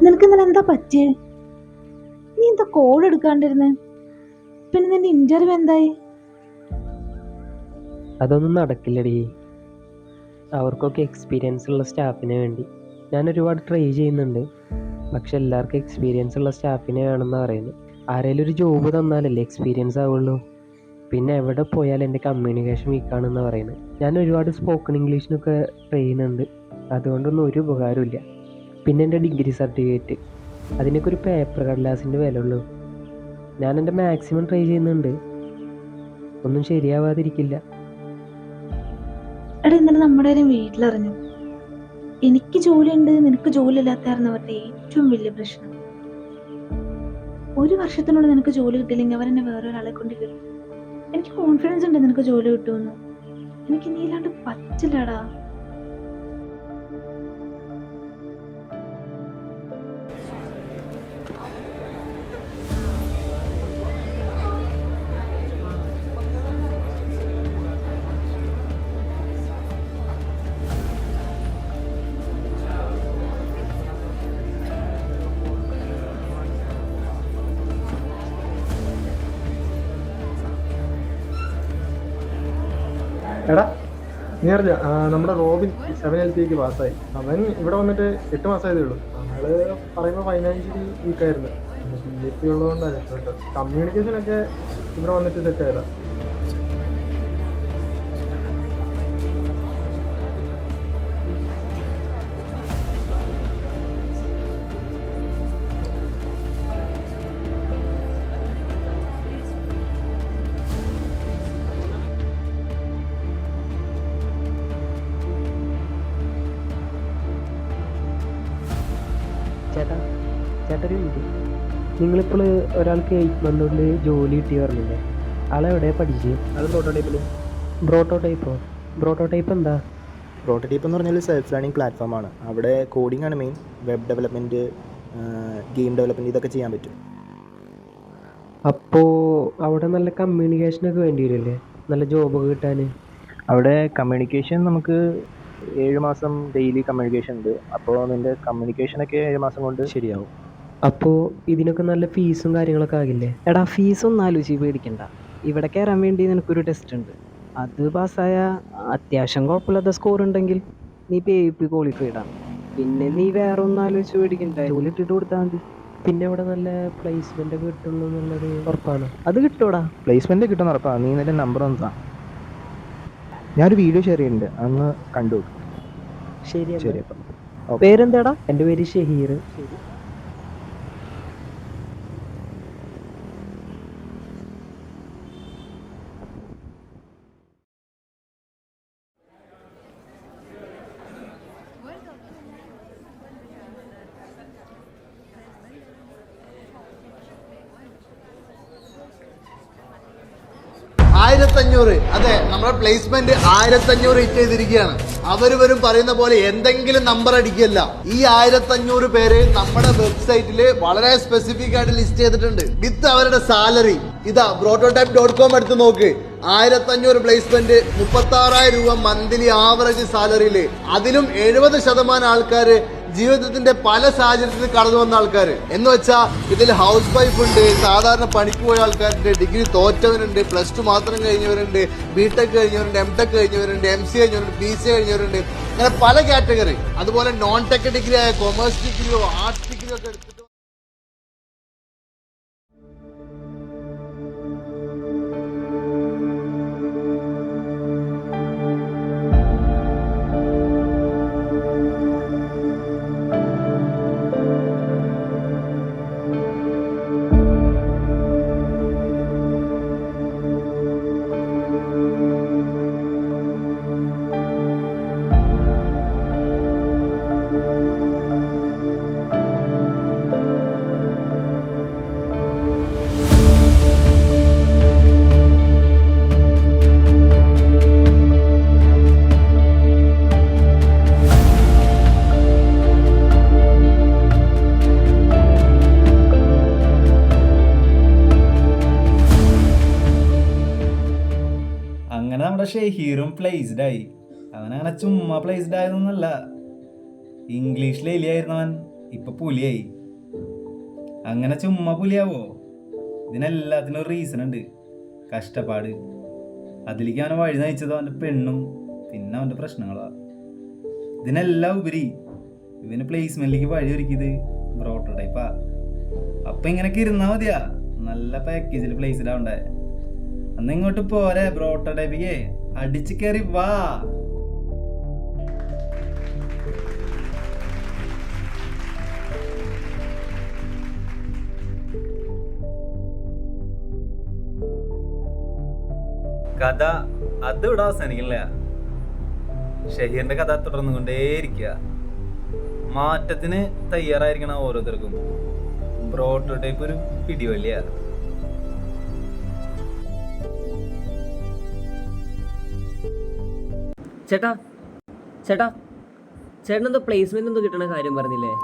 നിനക്ക് ഇന്നലെ എന്താ പറ്റിയേ? നീ എന്താ കോൾ എടുക്കാണ്ടിരുന്നേ? പിന്നെ നിന്റെ ഇന്റർവ്യൂ എന്തായി? അതൊന്നും നടക്കില്ലടി. അവർക്കൊക്കെ എക്സ്പീരിയൻസ് ഉള്ള സ്റ്റാഫിനെ വേണ്ടി. ഞാൻ ഒരുപാട് ട്രൈ ചെയ്യുന്നുണ്ട്, പക്ഷെ എല്ലാവർക്കും എക്സ്പീരിയൻസ് ഉള്ള സ്റ്റാഫിനെ വേണമെന്ന് പറയുന്നത്. ആരെങ്കിലും ഒരു ജോബ് തന്നാലല്ലേ എക്സ്പീരിയൻസ് ആവുള്ളൂ. പിന്നെ എവിടെ പോയാലും എൻ്റെ കമ്മ്യൂണിക്കേഷൻ വീക്കാണെന്ന് പറയുന്നത്. ഞാൻ ഒരുപാട് സ്പോക്കൺ ഇംഗ്ലീഷിനൊക്കെ ട്രൈ ചെയ്യുന്നുണ്ട്, അതുകൊണ്ടൊന്നും ഒരു ഉപകാരമില്ല. പിന്നെ എൻ്റെ ഡിഗ്രി സർട്ടിഫിക്കറ്റ്, അതിനൊക്കെ ഒരു പേപ്പർ കടലാസിൻ്റെ വില ഉള്ളൂ. ഞാൻ എൻ്റെ മാക്സിമം ട്രൈ ചെയ്യുന്നുണ്ട്, ഒന്നും ശരിയാവാതിരിക്കില്ല. എടാ, ഇന്നലെ നമ്മുടെ വീട്ടിലറിഞ്ഞു എനിക്ക് ജോലിയുണ്ട്, നിനക്ക് ജോലി ഇല്ലാത്തായിരുന്നു അവരുടെ ഏറ്റവും വലിയ പ്രശ്നം. ഒരു വർഷത്തിനുള്ളിൽ നിനക്ക് ജോലി കിട്ടിയില്ലെങ്കിൽ അവരെന്നെ വേറൊരാളെ കൊണ്ട് കിട്ടും. എനിക്ക് കോൺഫിഡൻസ് ഉണ്ട് നിനക്ക് ജോലി കിട്ടുമെന്ന്. എനിക്ക് നീ ഇല്ലാണ്ട് പറ്റില്ലടാ. എടാ, നീ അറിഞ്ഞ നമ്മുടെ റോബിൻ 7LPക്ക് പാസ്സായി. അവൻ ഇവിടെ വന്നിട്ട് 8 മാസമായതേ ഉള്ളൂ. നമ്മള് പറയുമ്പോൾ ഫൈനാൻഷ്യലി വീക്കായിരുന്നു. PhD ഉള്ളതുകൊണ്ടാണ് കേട്ടോ. കമ്മ്യൂണിക്കേഷനൊക്കെ ഇവിടെ വന്നിട്ട് സെറ്റ് ആയതാ. ചേട്ടാ ഒരു മിനിറ്റ്. നിങ്ങളിപ്പോൾ ഒരാൾക്ക് 8 മന്ത് കൊണ്ട് ജോലി കിട്ടി പറഞ്ഞില്ലേ? ആളെവിടെയാണ് പഠിച്ചത്? അത് പ്രോട്ടോടൈപ്പിൽ. ബ്രോട്ടോടൈപ്പ് എന്താ? പ്രോട്ടോടൈപ്പ് എന്ന് പറഞ്ഞാൽ സെൽഫ് ലേണിംഗ് പ്ലാറ്റ്ഫോമാണ്. അവിടെ കോഡിംഗ് ആണ് main. Web development, game development ഇതൊക്കെ ചെയ്യാൻ പറ്റും. അപ്പോൾ അവിടെ നല്ല കമ്മ്യൂണിക്കേഷനൊക്കെ വേണ്ടി വരില്ലേ, നല്ല ജോബൊക്കെ കിട്ടാൻ? അവിടെ കമ്മ്യൂണിക്കേഷൻ നമുക്ക് 7 മാസം ഡെയിലി കമ്മ്യൂണിക്കേഷൻ ഉണ്ട്. അപ്പോൾ നിൻ്റെ കമ്മ്യൂണിക്കേഷനൊക്കെ 7 മാസം കൊണ്ട് ശരിയാവും. അപ്പോൾ ഇതിനൊക്കെ നല്ല ഫീസും കാര്യങ്ങളൊക്കെ ആകില്ലേ? എടാ, ഫീസൊന്നും ആലോചിച്ച് പേടിക്കണ്ട. ഇവിടെ കയറാൻ വേണ്ടി നിനക്കൊരു ടെസ്റ്റ് ഉണ്ട്. അത് പാസ്സായ അത്യാവശ്യം കുഴപ്പമില്ലാത്ത സ്കോർ ഉണ്ടെങ്കിൽ നീ PAP ക്വാളിഫൈഡ് ആണ്. പിന്നെ നീ വേറെ ഒന്നും ആലോചിച്ച് പേടിക്കണ്ട, ജോലി ഇട്ടിട്ട് കൊടുത്താൽ മതി. പിന്നെ ഇവിടെ നല്ല പ്ലേസ്മെൻ്റ് ഒക്കെ കിട്ടുള്ളൂ എന്നുള്ളത് ഉറപ്പാണ്? അത് കിട്ടൂടാ. പ്ലേസ്മെൻറ്റ് കിട്ടുന്ന ഉറപ്പാണ്. നീ നിൻ്റെ നമ്പർ ഒന്ന് താ, ഞാനൊരു വീഡിയോ ഷെയർ ചെയ്യുന്നുണ്ട്, അന്ന് കണ്ടു. ശരി. അപ്പം പേരെന്താടാ? എൻ്റെ പേര് ഷഹീർ. അതെ, നമ്മുടെ പ്ലേസ്മെന്റ് 1500 ഹിറ്റ് ചെയ്തിരിക്കുകയാണ്. അവരും പറയുന്ന പോലെ എന്തെങ്കിലും നമ്പർ അടിക്കല്ല. ഈ 1500 പേര് നമ്മുടെ വെബ്സൈറ്റില് വളരെ സ്പെസിഫിക് ആയിട്ട് ലിസ്റ്റ് ചെയ്തിട്ടുണ്ട് വിത്ത് അവരുടെ സാലറി. ഇതാ prototype.com എടുത്ത് നോക്ക്. 1500 പ്ലേസ്മെന്റ്, 36,000 രൂപ മന്ത്ലി ആവറേജ് സാലറിയില്. അതിലും 70% ആൾക്കാര് ജീവിതത്തിന്റെ പല സാഹചര്യത്തിൽ കടന്നു വന്ന ആൾക്കാർ എന്ന് വെച്ചാൽ ഇതിൽ ഹൗസ് വൈഫ് ഉണ്ട്, സാധാരണ പണിക്ക് പോയ ആൾക്കാരുണ്ട്, ഡിഗ്രി തോറ്റവരുണ്ട്, +2 മാത്രം കഴിഞ്ഞവരുണ്ട്, BTech കഴിഞ്ഞവരുണ്ട്, MTech കഴിഞ്ഞവരുണ്ട്, MC കഴിഞ്ഞവരുണ്ട്, PC കഴിഞ്ഞവരുണ്ട്, അങ്ങനെ പല കാറ്റഗറി. അതുപോലെ നോൺ ടെക് ഡിഗ്രി ആയ കൊമേഴ്സ് ഡിഗ്രിയോ ആർട്സ് ഡിഗ്രിയോ ഒക്കെ എടുത്തിട്ട് അങ്ങനെ നമ്മുടെ ഷഹീറും പ്ലേസ്ഡായി. അവനങ്ങനെ ചുമ്മാ പ്ലേസ്ഡ് ആയതൊന്നുമല്ല. ഇംഗ്ലീഷിൽ എലിയായിരുന്നവൻ ഇപ്പൊ പുലിയായി. അങ്ങനെ ചുമ്മാ പുലിയാവോ? ഇതിനെല്ലാത്തിനും ഒരു റീസൺ ഉണ്ട്, കഷ്ടപ്പാട്. അതിലേക്ക് അവനെ വഴി നയിച്ചത് അവൻ്റെ പെണ്ണും പിന്നെ അവൻ്റെ പ്രശ്നങ്ങളാ. ഇതിനെല്ലാം ഉപരി ഇവന് പ്ലേസ്മെന്റിലേക്ക് വഴി ഒരുക്കിയത് പ്രോട്ടോടൈപ്പാ. അപ്പൊ ഇങ്ങനെയൊക്കെ ഇരുന്നാ മതിയാ, നല്ല പാക്കേജിൽ പ്ലേസ്ഡ് ആവണ്ടേ. അന്ന് ഇങ്ങോട്ട് പോരെ പ്രോട്ടോടൈപ്പിക്ക്, അടിച്ചു കയറി വാ. കഥ അത് ഇവിടെ അവസാനിക്കില്ല. ഷഹീറിന്റെ കഥ തുടർന്നുകൊണ്ടേയിരിക്കുക. മാറ്റത്തിന് തയ്യാറായിരിക്കണം ഓരോരുത്തർക്കും. പ്രോട്ടോടൈപ്പ് ഒരു പിടിവള്ളിയാ. ചേട്ടാ ചേട്ടാ ചേട്ടനെന്തോ പ്ലേസ്മെന്റ് എന്തോ കിട്ടണ കാര്യം പറഞ്ഞില്ലേ?